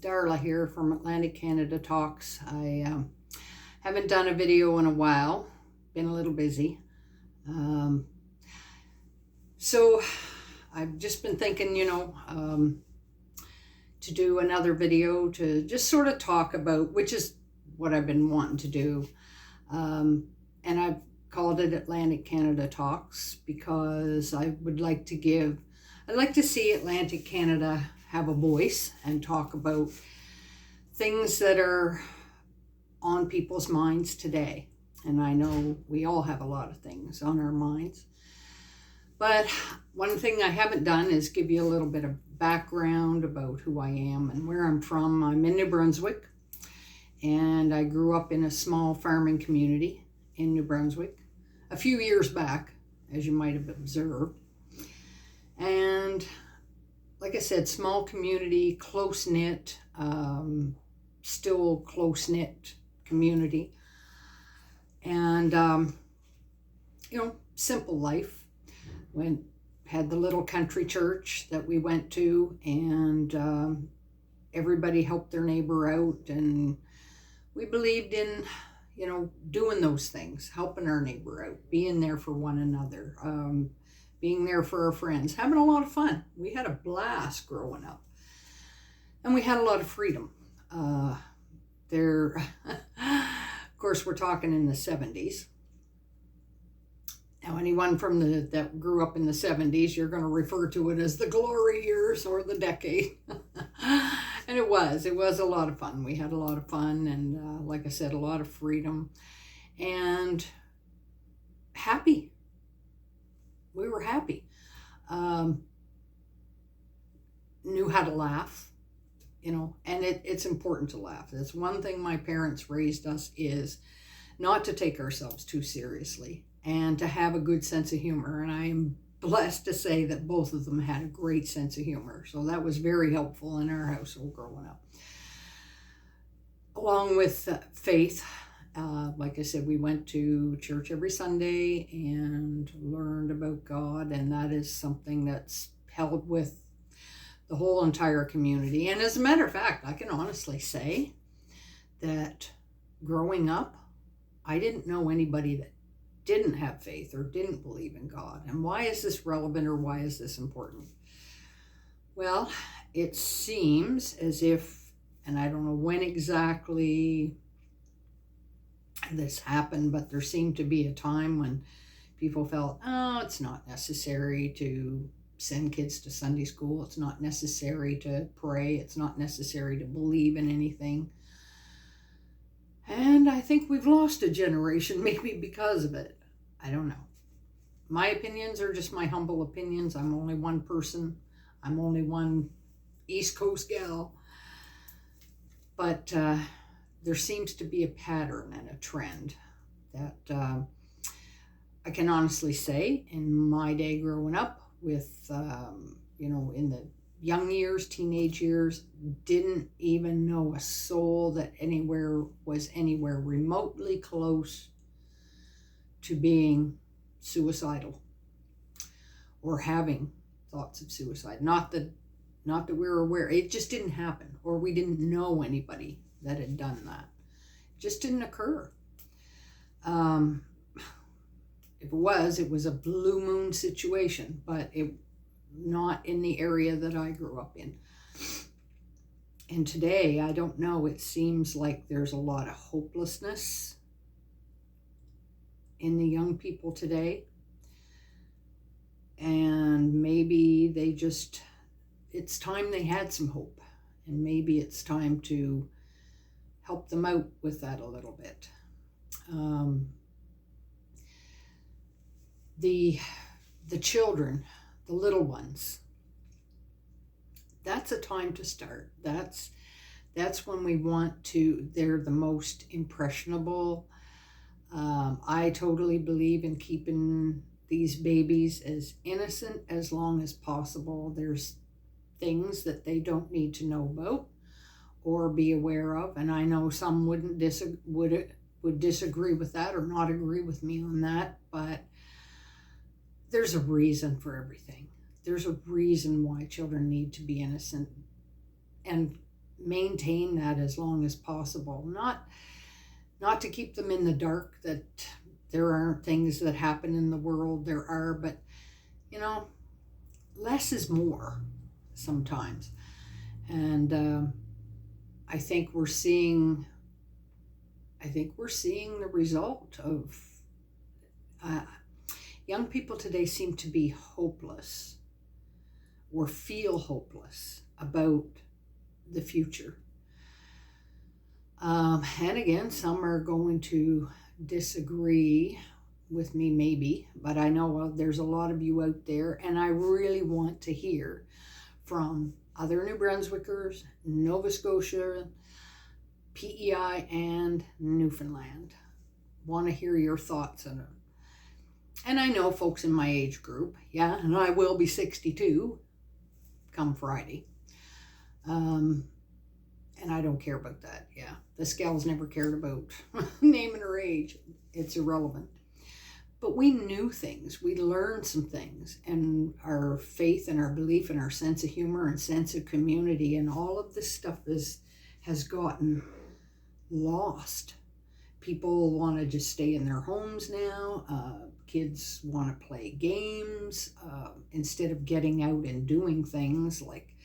Darla here from Atlantic Canada Talks. I haven't done a video in a while, been a little busy. Um, so I've just been thinking, to do another video to just sort of talk about, which is what I've been wanting to do. And I've called it Atlantic Canada Talks because I'd like to see Atlantic Canada have a voice and talk about things that are on people's minds today. And I know we all have a lot of things on our minds. But one thing I haven't done is give you a little bit of background about who I am and where I'm from. I'm in New Brunswick, and I grew up in a small farming community in New Brunswick a few years back, as you might have observed. And like I said, small community, close-knit, still close-knit community. And, simple life. Had the little country church that we went to, and everybody helped their neighbor out. And we believed in, doing those things, helping our neighbor out, being there for one another, being there for our friends, having a lot of fun. We had a blast growing up, and we had a lot of freedom. Of course, we're talking in the 70s. Now, anyone that grew up in the 70s, you're going to refer to it as the glory years or the decade. And it was a lot of fun. We had a lot of fun, and like I said, a lot of freedom and happy. We were happy. Knew how to laugh, and it's important to laugh. That's one thing my parents raised us, is not to take ourselves too seriously and to have a good sense of humor. And I am blessed to say that both of them had a great sense of humor. So that was very helpful in our household growing up. Along with faith, like I said, we went to church every Sunday and learned about God, and that is something that's held with the whole entire community. And as a matter of fact, I can honestly say that growing up, I didn't know anybody that didn't have faith or didn't believe in God. And why is this relevant, or why is this important? Well, it seems as if, and I don't know when exactly this happened, but there seemed to be a time when people felt, oh, it's not necessary to send kids to Sunday school. It's not necessary to pray. It's not necessary to believe in anything. And I think we've lost a generation, maybe because of it. I don't know. My opinions are just my humble opinions. I'm only one person. I'm only one East Coast gal. But there seems to be a pattern and a trend that I can honestly say, in my day growing up with, in the young years, teenage years, didn't even know a soul that was anywhere remotely close to being suicidal or having thoughts of suicide. Not that we were aware. It just didn't happen, or we didn't know anybody that had done that. It just didn't occur. If it was a blue moon situation, but it not in the area that I grew up in. And today, I don't know, it seems like there's a lot of hopelessness in the young people today. And maybe it's time they had some hope. And maybe it's time to help them out with that a little bit. The children, the little ones, that's a time to start. That's when we want to, they're the most impressionable. I totally believe in keeping these babies as innocent as long as possible. There's things that they don't need to know about or be aware of, and I know some would disagree with that or not agree with me on that, but there's a reason for everything. There's a reason why children need to be innocent and maintain that as long as possible. Not to keep them in the dark that there aren't things that happen in the world. There are, but you know, less is more sometimes. And I think we're seeing. I think we're seeing the result of young people today seem to be hopeless or feel hopeless about the future. And again, some are going to disagree with me, maybe, but I know there's a lot of you out there, and I really want to hear from other New Brunswickers, Nova Scotia, PEI, and Newfoundland. Want to hear your thoughts on it. And I know folks in my age group, yeah, and I will be 62 come Friday. And I don't care about that, yeah. The scales never cared about naming her age. It's irrelevant. But we knew things. We learned some things. And our faith and our belief and our sense of humor and sense of community and all of this stuff has gotten lost. People want to just stay in their homes now. Kids want to play games instead of getting out and doing things like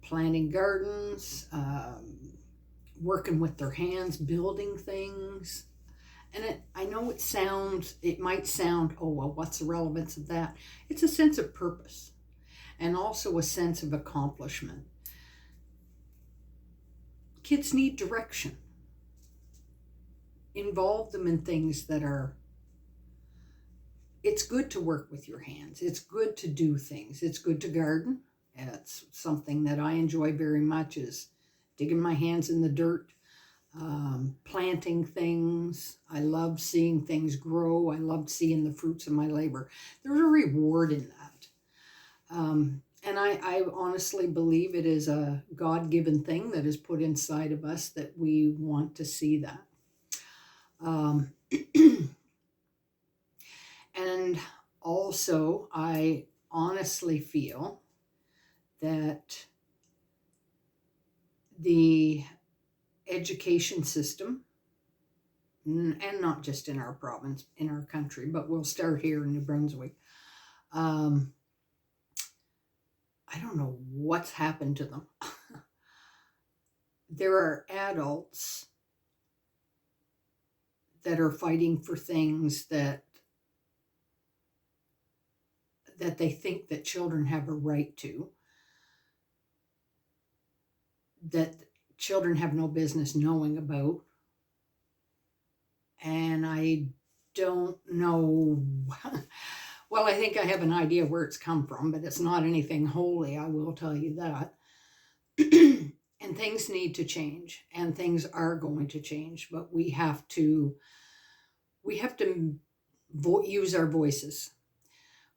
planting gardens, working with their hands, building things. And I know it might sound, oh, well, what's the relevance of that? It's a sense of purpose and also a sense of accomplishment. Kids need direction. Involve them in things that are, it's good to work with your hands. It's good to do things. It's good to garden. It's something that I enjoy very much, is digging my hands in the dirt, planting things. I love seeing things grow. I love seeing the fruits of my labor. There's a reward in that. And I honestly believe it is a God-given thing that is put inside of us, that we want to see that. And also, I honestly feel that the education system, and not just in our province, in our country, but we'll start here in New Brunswick, I don't know what's happened to them. There are adults that are fighting for things that they think that children have a right to, that children have no business knowing about. And I don't know, well, I think I have an idea where it's come from, but it's not anything holy, I will tell you that. And things need to change, and things are going to change, but we have to use our voices.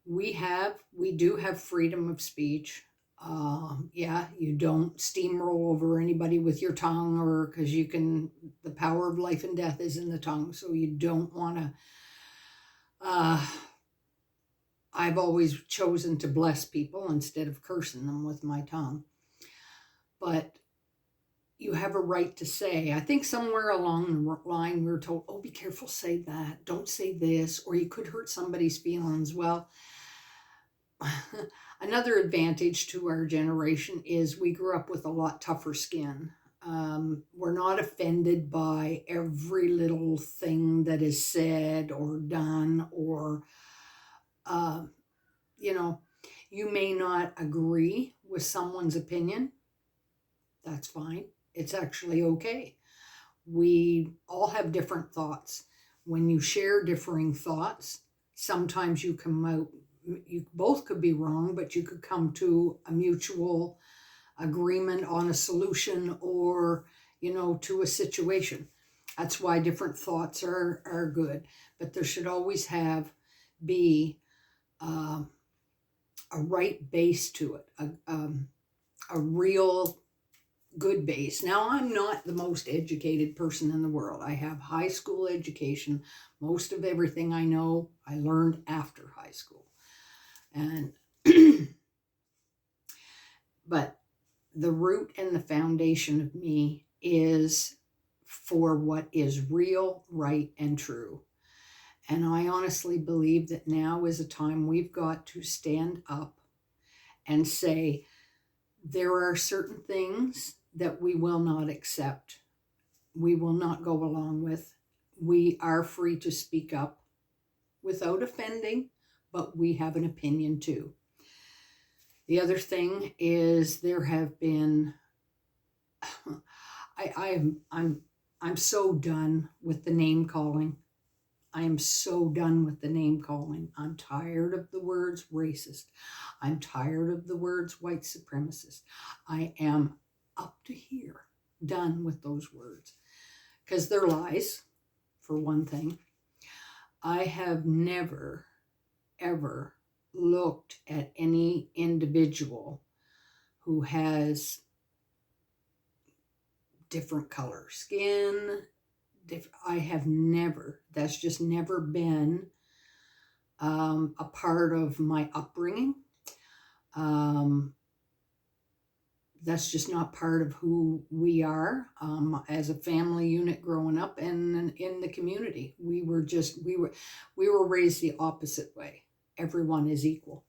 We do have freedom of speech. Yeah, you don't steamroll over anybody with your tongue, or because the power of life and death is in the tongue. So you don't want to, I've always chosen to bless people instead of cursing them with my tongue. But you have a right to say. I think somewhere along the line we were told, oh, be careful, say that, don't say this, or you could hurt somebody's feelings. Well, another advantage to our generation is we grew up with a lot tougher skin. We're not offended by every little thing that is said or done, or, you may not agree with someone's opinion. That's fine. It's actually okay. We all have different thoughts. When you share differing thoughts, sometimes you both could be wrong, but you could come to a mutual agreement on a solution, or, to a situation. That's why different thoughts are good. But there should always be a right base to it, a real good base. Now, I'm not the most educated person in the world. I have high school education. Most of everything I know, I learned after high school. And but the root and the foundation of me is for what is real, right, and true. And I honestly believe that now is a time we've got to stand up and say, there are certain things that we will not accept. We will not go along with. We are free to speak up without offending, but we have an opinion too. The other thing is there have been, I'm so done with the name calling. I am so done with the name calling. I'm tired of the words racist. I'm tired of the words white supremacist. I am up to here, done with those words, because they're lies, for one thing. I have never, ever looked at any individual who has different color skin. I have never, that's just never been a part of my upbringing. That's just not part of who we are as a family unit growing up and in the community. We were raised the opposite way. Everyone is equal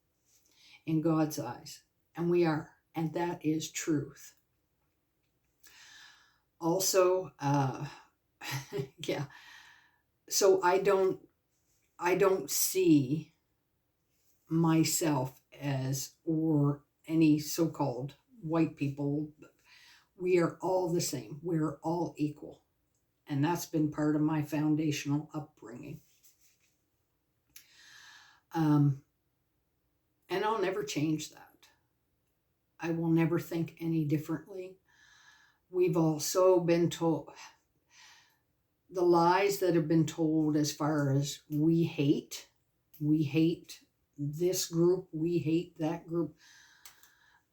in God's eyes, and we are, and that is truth. Also, yeah. So I don't see myself as, or any so-called white people. We are all the same. We're all equal. And that's been part of my foundational upbringing. And I'll never change that. I will never think any differently. We've also been told the lies that have been told as far as we hate this group, we hate that group.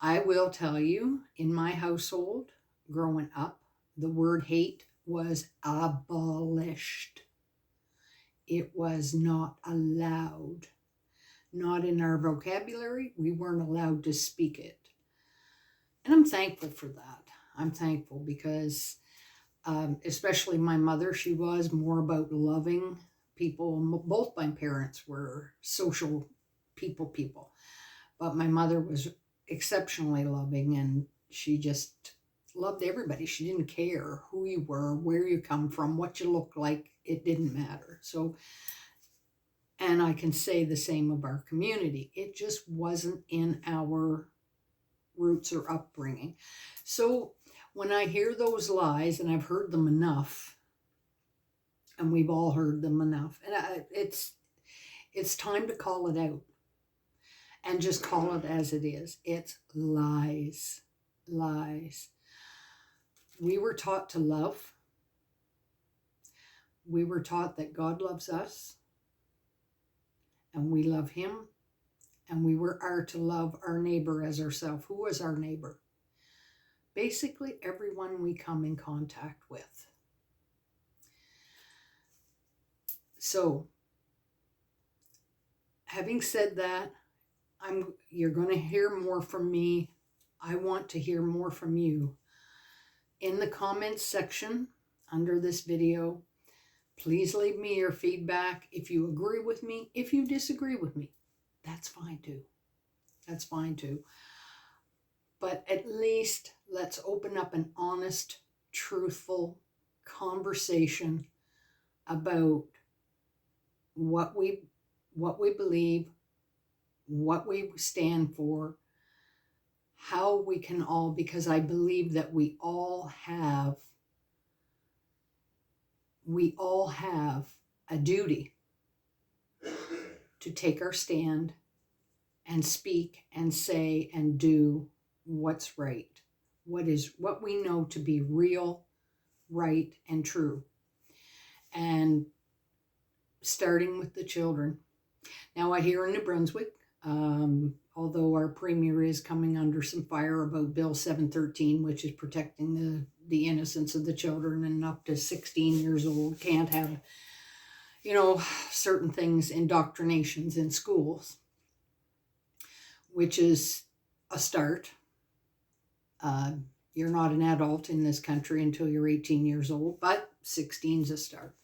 I will tell you, in my household, growing up, the word hate was abolished. It was not allowed. Not in our vocabulary. We weren't allowed to speak it. And I'm thankful for that. I'm thankful because especially my mother, she was more about loving people. Both my parents were social people. But my mother was exceptionally loving, and she just loved everybody. She didn't care who you were, where you come from, what you look like. It didn't matter. So, and I can say the same of our community. It just wasn't in our roots or upbringing. So when I hear those lies, and I've heard them enough, and we've all heard them enough, and it's time to call it out and just call it as it is. It's lies, lies. We were taught to love. We were taught that God loves us and we love him, and we are to love our neighbor as ourselves. Who is our neighbor? Basically, everyone we come in contact with. So, having said that, you're going to hear more from me. I want to hear more from you. In the comments section under this video, please leave me your feedback. If you agree with me, if you disagree with me, that's fine too. That's fine too. But at least let's open up an honest, truthful conversation about what we believe, what we stand for, how we can all, because I believe that we all have a duty to take our stand and speak and say and do what's right, what we know to be real, right, and true. And starting with the children. Now, I hear in New Brunswick, although our premier is coming under some fire about Bill 713, which is protecting the innocence of the children, and up to 16 years old can't have, certain things, indoctrinations in schools, which is a start. You're not an adult in this country until you're 18 years old, but 16 is a start.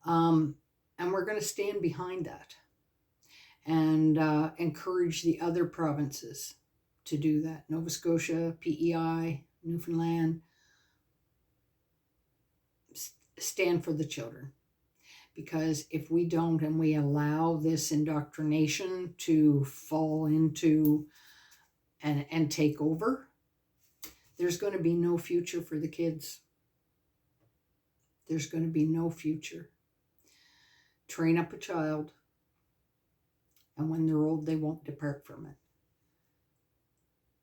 And we're going to stand behind that and encourage the other provinces to do that. Nova Scotia, PEI, Newfoundland, stand for the children. Because if we don't and we allow this indoctrination to fall into and take over, there's going to be no future for the kids. There's going to be no future. Train up a child, and when they're old, they won't depart from it.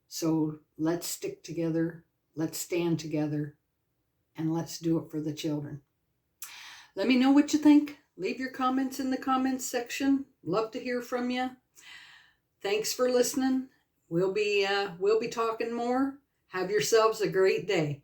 So let's stick together, let's stand together, and let's do it for the children. Let me know what you think. Leave your comments in the comments section. Love to hear from you. Thanks for listening. We'll be talking more. Have yourselves a great day.